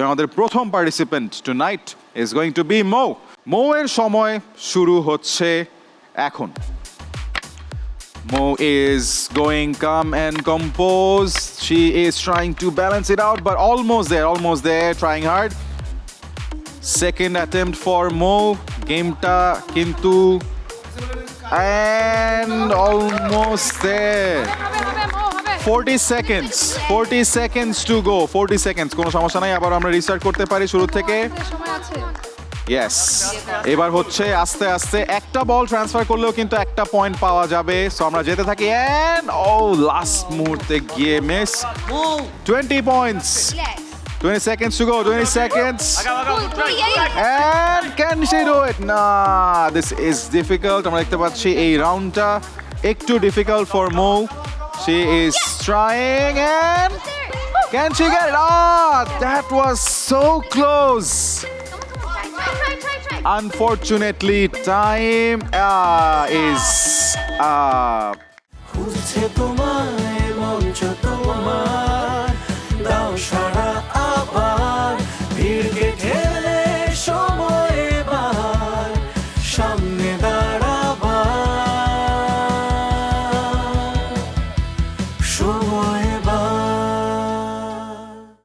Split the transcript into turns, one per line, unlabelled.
আমাদের প্রথম participant tonight is going to be Mou. Mou এর সময় শুরু হচ্ছে এখন। Mo is going calm and composed. She is trying to balance it out, but almost there, trying hard. Second attempt for Mo. Game ta kintu and almost there. 40 seconds to go. 40 seconds. কোনো সমস্যা নাই, আবার আমরা restart করতে পারি শুরু থেকে। Yes, এবার হচ্ছে আস্তে আস্তে একটা বল ট্রান্সফার করলেও কিন্তু একটা পয়েন্ট পাওয়া যাবে। সো আমরা যেতে থাকি এন্ড লাস্ট মুহূর্তে গিয়ে miss. 20 points, 20 seconds to go, 20 seconds. And can she do it? Nah, this is difficult. আমরা দেখতে পাচ্ছি এই রাউন্ডটা একটু difficult for Mou. She is trying and can she get it? That was so close. Unfortunately, time is up.